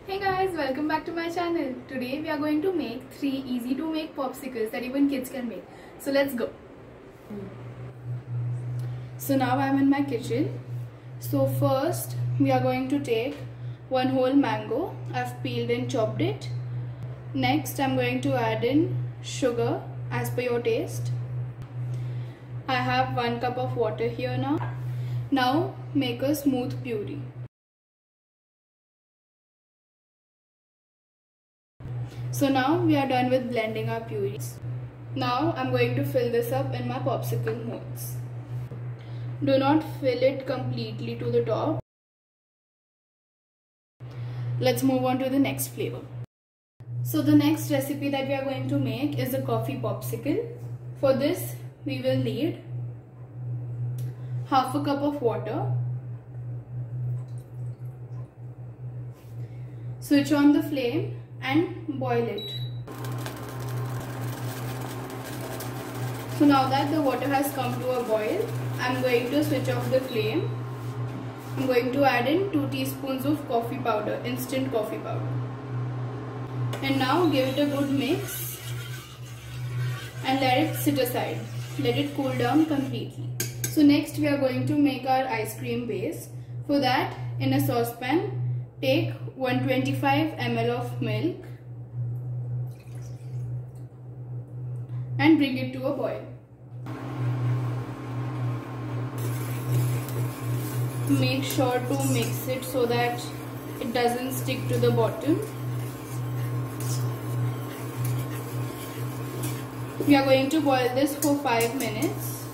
Hey guys, welcome back to my channel. Today we are going to make 3 easy to make popsicles that even kids can make. So let's go. So now I am in my kitchen. So first we are going to take one whole mango. I've peeled and chopped it. Next I'm going to add in sugar as per your taste. I have 1 cup of water here now. Now make a smooth puree. So now we are done with blending our purees. Now I'm going to fill this up in my popsicle molds. Do not fill it completely to the top. Let's move on to the next flavor. So the next recipe that we are going to make is a coffee popsicle. For this we will need half a cup of water. Switch on the flame and boil it. So now that the water has come to a boil, I am going to switch off the flame. I am going to add in 2 teaspoons of coffee powder, instant coffee powder. And now give it a good mix and let it sit aside. Let it cool down completely. So next we are going to make our ice cream base. For that, in a saucepan, take 125 ml of milk and bring it to a boil. Make sure to mix it so that it doesn't stick to the bottom. We are going to boil this for 5 minutes.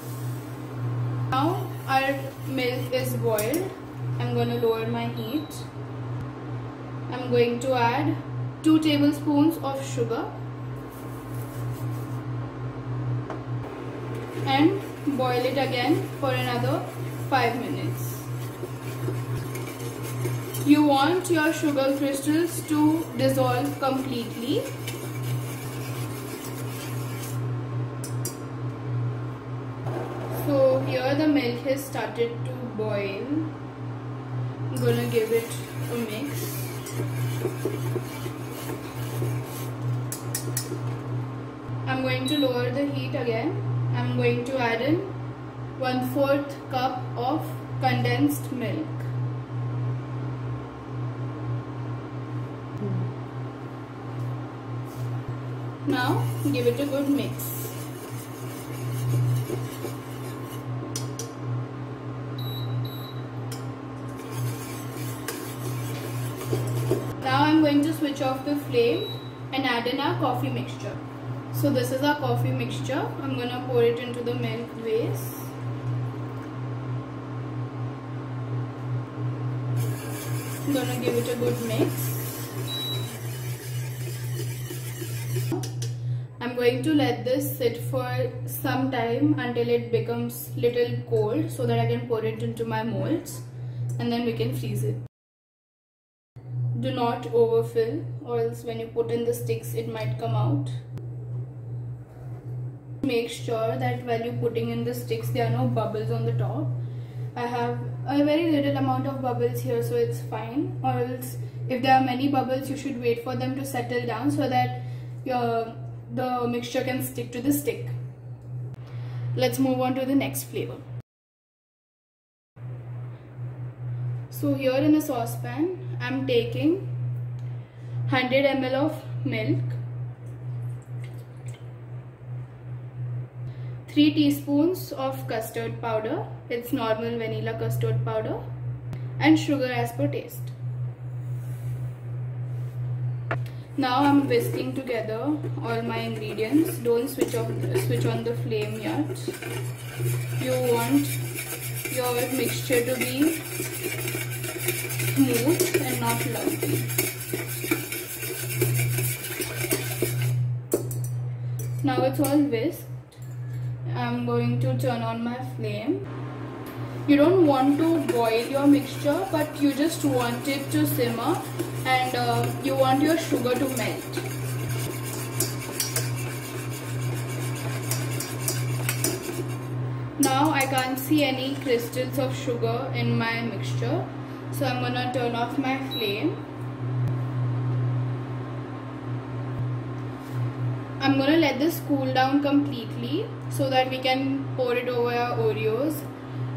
Now our milk is boiled. I'm going to lower my heat. I'm going to add 2 tablespoons of sugar and boil it again for another 5 minutes. You want your sugar crystals to dissolve completely. So here the milk has started to boil. I'm gonna give it a mix. I'm going to lower the heat again. I'm going to add in 1/4 cup of condensed milk. Now give it a good mix. Now I'm going to switch off the flame and add in our coffee mixture. So this is our coffee mixture. I'm going to pour it into the milk base. I'm going to give it a good mix. I'm going to let this sit for some time until it becomes little cold so that I can pour it into my molds and then we can freeze it. Do not overfill, or else when you put in the sticks it might come out. Make sure that while you're putting in the sticks there are no bubbles on the top. I have a very little amount of bubbles here, so it's fine. Or else if there are many bubbles you should wait for them to settle down so that the mixture can stick to the stick. Let's move on to the next flavor. So here in a saucepan I'm taking 100 ml of milk, 3 teaspoons of custard powder, it's normal vanilla custard powder, and sugar as per taste. Now I'm whisking together all my ingredients. Don't switch on the flame yet. You want your mixture to be smooth and not lumpy. Now it's all whisked. I'm going to turn on my flame. You don't want to boil your mixture, but you just want it to simmer and you want your sugar to melt. Now I can't see any crystals of sugar in my mixture, so I'm gonna turn off my flame. I'm gonna let this cool down completely so that we can pour it over our Oreos.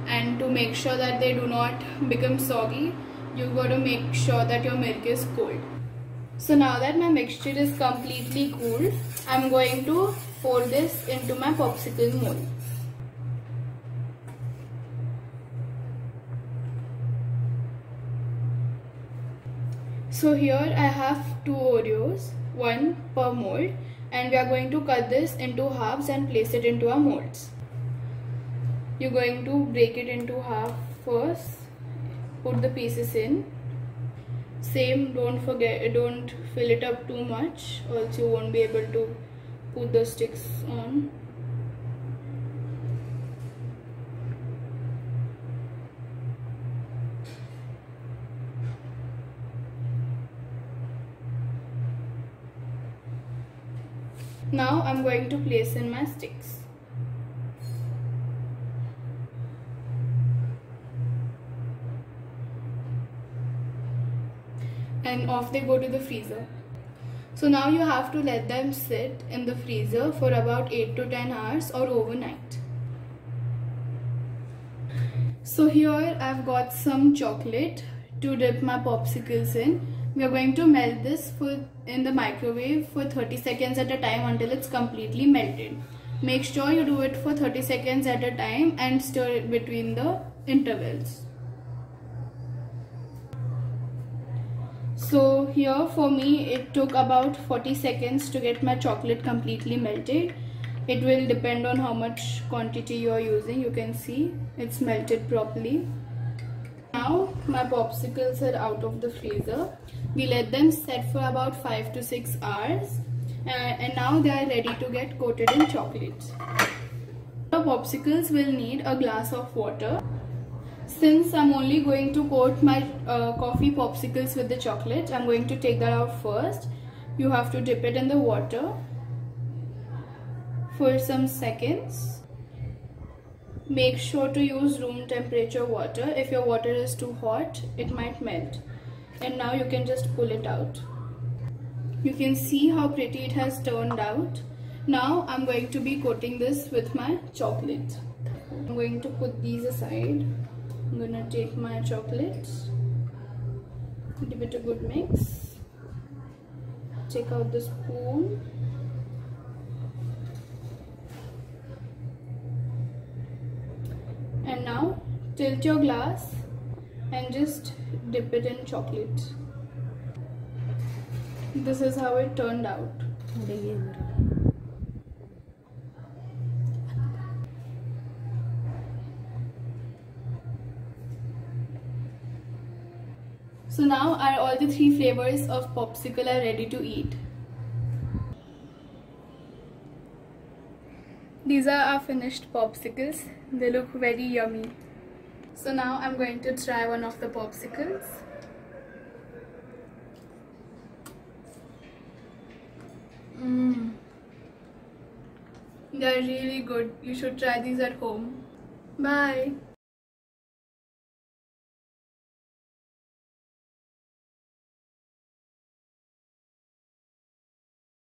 And to make sure that they do not become soggy, you've got to make sure that your milk is cold. So now that my mixture is completely cool, I'm going to pour this into my popsicle mold. So here I have 2 Oreos, 1 per mold, and we are going to cut this into halves and place it into our molds. You're going to break it into half first, put the pieces in. Same, don't fill it up too much, or else you won't be able to put the sticks on. Now I'm going to place in my sticks. And off they go to the freezer. So now you have to let them sit in the freezer for about 8 to 10 hours or overnight. So here I've got some chocolate to dip my popsicles in. We are going to melt this in the microwave for 30 seconds at a time until it's completely melted. Make sure you do it for 30 seconds at a time and stir it between the intervals. So here for me it took about 40 seconds to get my chocolate completely melted. It will depend on how much quantity you are using. You can see it's melted properly. Now my popsicles are out of the freezer. We let them set for about 5 to 6 hours and now they are ready to get coated in chocolate. The popsicles will need a glass of water. Since I'm only going to coat my coffee popsicles with the chocolate, I'm going to take that out first. You have to dip it in the water for some seconds. Make sure to use room temperature water. If your water is too hot, it might melt. And now you can just pull it out. You can see how pretty it has turned out. Now I'm going to be coating this with my chocolate. I'm going to put these aside. I'm gonna take my chocolate, give it a good mix, take out the spoon, and now tilt your glass and just dip it in chocolate. This is how it turned out. So now all the 3 flavors of popsicle are ready to eat. These are our finished popsicles. They look very yummy. So now I'm going to try one of the popsicles. They are really good. You should try these at home. Bye.